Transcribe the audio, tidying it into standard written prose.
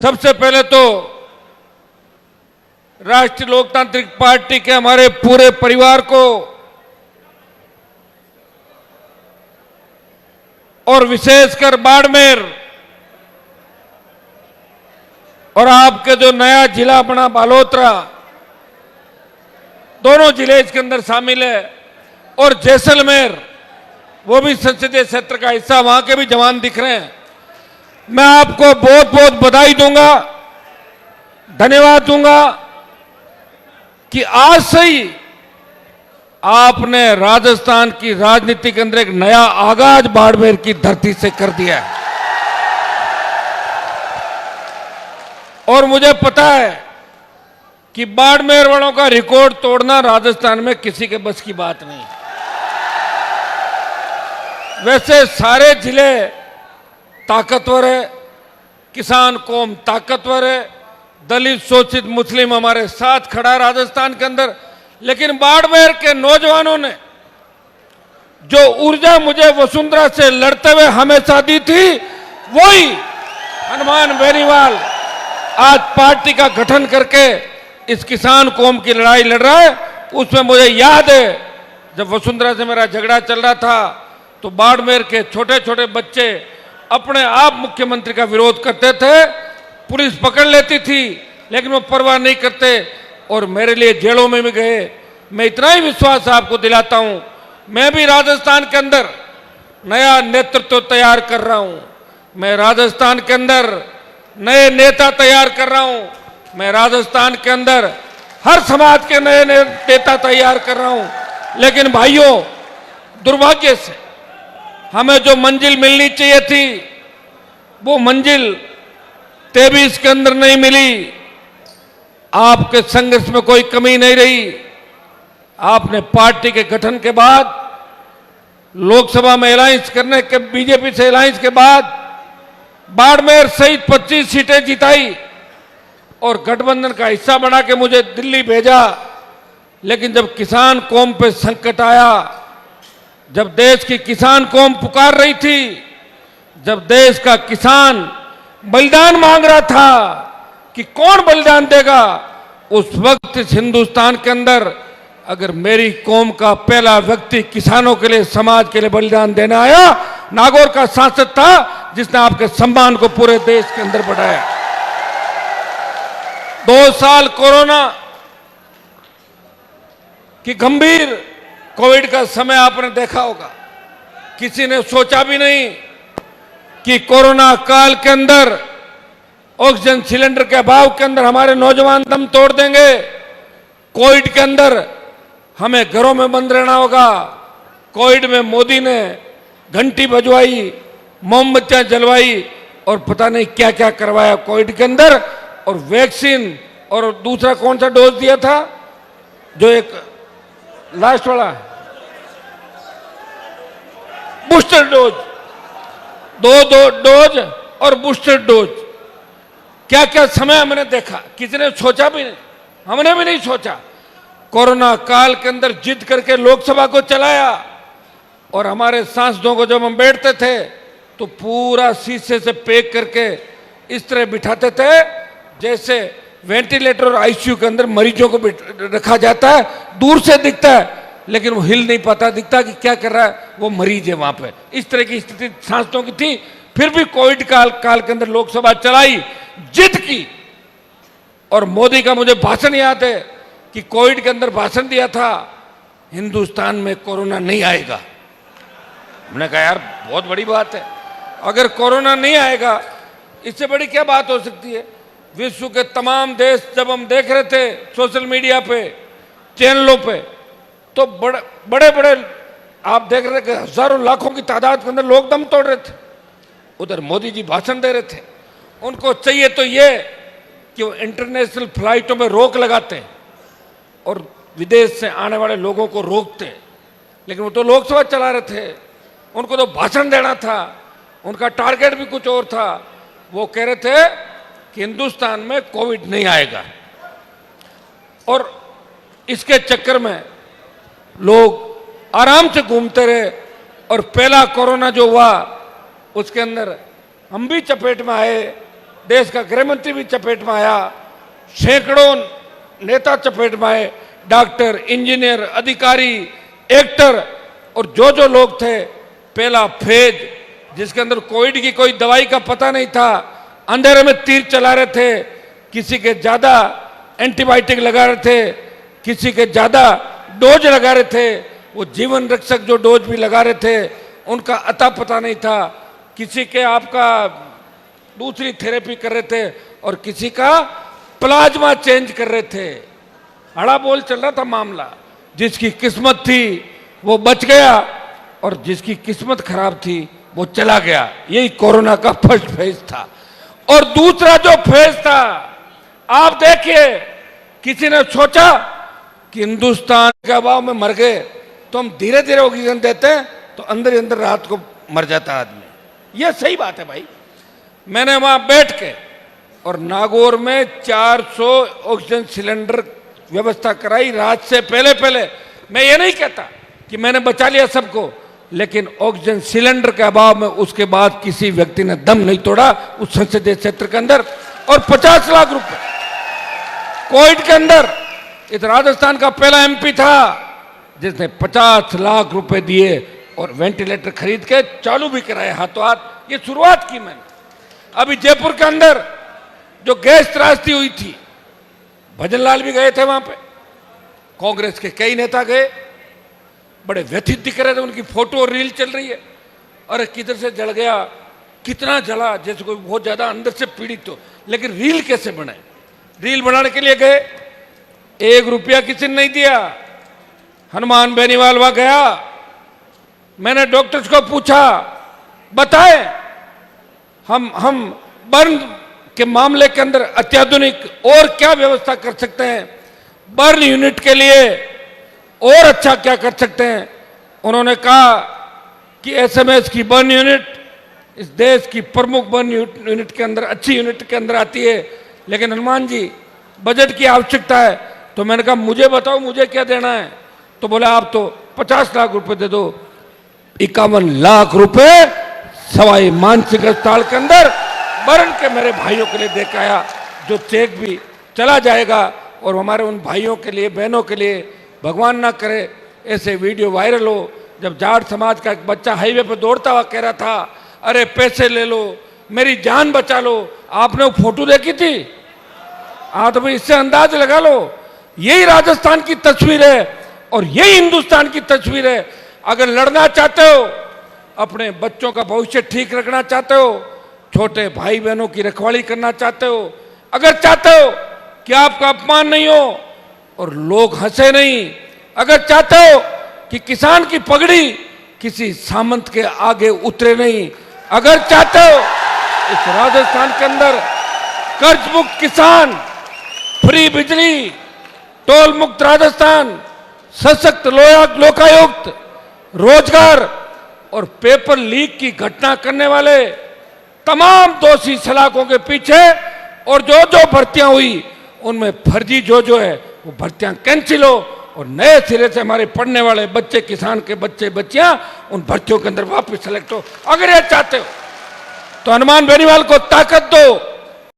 सबसे पहले तो राष्ट्रीय लोकतांत्रिक पार्टी के हमारे पूरे परिवार को और विशेषकर बाड़मेर और आपके जो नया जिला बना बालोतरा, दोनों जिले इसके अंदर शामिल है, और जैसलमेर वो भी संसदीय क्षेत्र का हिस्सा, वहां के भी जवान दिख रहे हैं। मैं आपको बहुत बहुत बधाई दूंगा, धन्यवाद दूंगा कि आज से ही आपने राजस्थान की राजनीति के अंदर एक नया आगाज बाड़मेर की धरती से कर दिया है। और मुझे पता है कि बाड़मेर वालों का रिकॉर्ड तोड़ना राजस्थान में किसी के बस की बात नहीं। वैसे सारे जिले ताकतवर है, किसान कौम ताकतवर है, दलित शोषित मुस्लिम हमारे साथ खड़ा है राजस्थान के अंदर, लेकिन बाड़मेर के नौजवानों ने जो ऊर्जा मुझे वसुंधरा से लड़ते हुए हमेशा दी थी, वही हनुमान बेनीवाल आज पार्टी का गठन करके इस किसान कौम की लड़ाई लड़ रहा है। उसमें मुझे याद है जब वसुंधरा से मेरा झगड़ा चल रहा था तो बाड़मेर के छोटे छोटे बच्चे अपने आप मुख्यमंत्री का विरोध करते थे, पुलिस पकड़ लेती थी लेकिन वो परवाह नहीं करते और मेरे लिए जेलों में भी गए। मैं इतना ही विश्वास आपको दिलाता हूं, मैं भी राजस्थान के अंदर नया नेतृत्व तैयार कर रहा हूं, मैं राजस्थान के अंदर नए नेता तैयार कर रहा हूं, मैं राजस्थान के अंदर हर समाज के नए नेता तैयार कर रहा हूं। लेकिन भाइयों, दुर्भाग्य से हमें जो मंजिल मिलनी चाहिए थी वो मंजिल 23 के अंदर नहीं मिली। आपके संघर्ष में कोई कमी नहीं रही। आपने पार्टी के गठन के बाद, लोकसभा में अलायंस करने के, बीजेपी से अलायंस के बाद बाड़मेर सहित 25 सीटें जिताई और गठबंधन का हिस्सा बना के मुझे दिल्ली भेजा। लेकिन जब किसान कौम पे संकट आया, जब देश की किसान कौम पुकार रही थी, जब देश का किसान बलिदान मांग रहा था कि कौन बलिदान देगा, उस वक्त इस हिंदुस्तान के अंदर अगर मेरी कौम का पहला व्यक्ति किसानों के लिए, समाज के लिए बलिदान देने आया, नागौर का सांसद था जिसने आपके सम्मान को पूरे देश के अंदर बढ़ाया। 2 साल कोरोना की गंभीर कोविड का समय आपने देखा होगा। किसी ने सोचा भी नहीं कि कोरोना काल के अंदर ऑक्सीजन सिलेंडर के अभाव के अंदर हमारे नौजवान दम तोड़ देंगे। कोविड के अंदर हमें घरों में बंद रहना होगा। कोविड में मोदी ने घंटी बजवाई, मोमबत्तियां जलवाई और पता नहीं क्या क्या करवाया कोविड के अंदर। और वैक्सीन और दूसरा कौन सा डोज दिया था, जो एक लास्ट वाला बूस्टर डोज, 2 डोज और बूस्टर डोज, क्या क्या समय हमने देखा। किसी ने सोचा भी नहीं, हमने भी नहीं सोचा। कोरोना काल के अंदर जिद करके लोकसभा को चलाया और हमारे सांसदों को जब हम बैठते थे तो पूरा शीशे से पैक करके इस तरह बिठाते थे जैसे वेंटिलेटर और आईसीयू के अंदर मरीजों को रखा जाता है। दूर से दिखता है लेकिन वो हिल नहीं पाता, दिखता कि क्या कर रहा है, वो मरीज है वहां पे। इस तरह की स्थिति सांसदों की थी। फिर भी कोविड काल के अंदर लोकसभा चलाई, जिद की। और मोदी का मुझे भाषण याद है कि कोविड के अंदर भाषण दिया था, हिंदुस्तान में कोरोना नहीं आएगा। हमने कहा यार बहुत बड़ी बात है, अगर कोरोना नहीं आएगा इससे बड़ी क्या बात हो सकती है। विश्व के तमाम देश जब हम देख रहे थे सोशल मीडिया पे, चैनलों पे, तो बड़े बड़े आप देख रहे थे कि हजारों लाखों की तादाद के अंदर लोग दम तोड़ रहे थे। उधर मोदी जी भाषण दे रहे थे। उनको चाहिए तो ये कि वो इंटरनेशनल फ्लाइटों में रोक लगाते हैं और विदेश से आने वाले लोगों को रोकते, लेकिन वो तो लोकसभा चला रहे थे, उनको तो भाषण देना था, उनका टारगेट भी कुछ और था। वो कह रहे थे कि हिंदुस्तान में कोविड नहीं आएगा। और इसके चक्कर में लोग आराम से घूमते रहे और पहला कोरोना जो हुआ उसके अंदर हम भी चपेट में आए देश का गृह मंत्री भी चपेट में आया, सैकड़ों नेता चपेट में आए, डॉक्टर, इंजीनियर, अधिकारी, एक्टर और जो जो लोग थे। पहला फेज जिसके अंदर कोविड की कोई दवाई का पता नहीं था, अंधेरे में तीर चला रहे थे, किसी के ज्यादा एंटीबायोटिक लगा रहे थे, किसी के ज्यादा डोज लगा रहे थे, वो जीवन रक्षक जो डोज भी लगा रहे थे उनका अता पता नहीं था, किसी के आपका दूसरी थेरेपी कर रहे थे और किसी का प्लाज्मा चेंज कर रहे थे। हड़ा बोल चल रहा था मामला। जिसकी किस्मत थी वो बच गया और जिसकी किस्मत खराब थी वो चला गया। यही कोरोना का फर्स्ट फेज था। और दूसरा जो फेज था, आप देखिए, किसी ने सोचा कि हिंदुस्तान के अभाव में मर गए तो हम धीरे धीरे ऑक्सीजन देते हैं तो अंदर ही अंदर रात को मर जाता आदमी। यह सही बात है भाई। मैंने वहां बैठ के और नागौर में 400 ऑक्सीजन सिलेंडर व्यवस्था कराई रात से पहले पहले। मैं ये नहीं कहता कि मैंने बचा लिया सबको, लेकिन ऑक्सीजन सिलेंडर के अभाव में उसके बाद किसी व्यक्ति ने दम नहीं तोड़ा उस संसदीय क्षेत्र के अंदर। और 50 लाख रुपए कोविड के अंदर इस राजस्थान का पहला एमपी था जिसने 50 लाख रुपए दिए और वेंटिलेटर खरीद के चालू भी कराए हाथों हाथ। ये शुरुआत की मैंने। अभी जयपुर के अंदर जो गैस त्रासदी हुई थी, भजनलाल भी गए थे वहां पे, कांग्रेस के कई नेता गए, बड़े व्यथित दिख रहे थे, उनकी फोटो और रील चल रही है। अरे किधर से जल गया, कितना जला, जैसे कोई बहुत ज्यादा अंदर से पीड़ित हो। लेकिन रील कैसे बने? रील बनाने के लिए गए, 1 रुपया किसी ने नहीं दिया। हनुमान बेनीवाल वहां गया, मैंने डॉक्टर्स को पूछा, बताए हम बर्न के मामले के अंदर अत्याधुनिक और क्या व्यवस्था कर सकते हैं, बर्न यूनिट के लिए और अच्छा क्या कर सकते हैं। उन्होंने कहा कि एसएमएस की बर्न यूनिट इस देश की प्रमुख बर्न यूनिट के अंदर, अच्छी यूनिट के अंदर आती है, लेकिन हनुमान जी बजट की आवश्यकता है। तो मैंने कहा मुझे बताओ मुझे क्या देना है। तो बोले आप तो 50 लाख रुपए दे दो। 51 लाख रुपए सवाई मानसिक अस्पताल के अंदर बर्न के मेरे भाइयों के लिए दे के आया, जो चेक भी चला जाएगा। और हमारे उन भाइयों के लिए, बहनों के लिए, भगवान ना करे ऐसे वीडियो वायरल हो, जब जाट समाज का एक बच्चा हाईवे पर दौड़ता हुआ कह रहा था, अरे पैसे ले लो, मेरी जान बचा लो। आपने वो फोटो देखी थी? हाँ, तो भाई इससे अंदाज लगा लो, यही राजस्थान की तस्वीर है और यही हिंदुस्तान की तस्वीर है। अगर लड़ना चाहते हो, अपने बच्चों का भविष्य ठीक रखना चाहते हो, छोटे भाई बहनों की रखवाली करना चाहते हो, अगर चाहते हो कि आपका अपमान नहीं हो और लोग हंसे नहीं, अगर चाहते हो कि किसान की पगड़ी किसी सामंत के आगे उतरे नहीं, अगर चाहते हो इस राजस्थान के अंदर कर्ज मुक्त किसान, फ्री बिजली, टोल मुक्त राजस्थान, सशक्त लोकायुक्त, रोजगार और पेपर लीक की घटना करने वाले तमाम दोषी सलाखों के पीछे, और जो जो भर्तियां हुई उनमें फर्जी जो है वो भर्तियां कैंसिल हो और नए सिरे से हमारे पढ़ने वाले बच्चे, किसान के बच्चे बच्चियां उन भर्तियों के अंदर वापस सेलेक्ट हो। अगर ये चाहते हो तो हनुमान बेनीवाल को ताकत दो,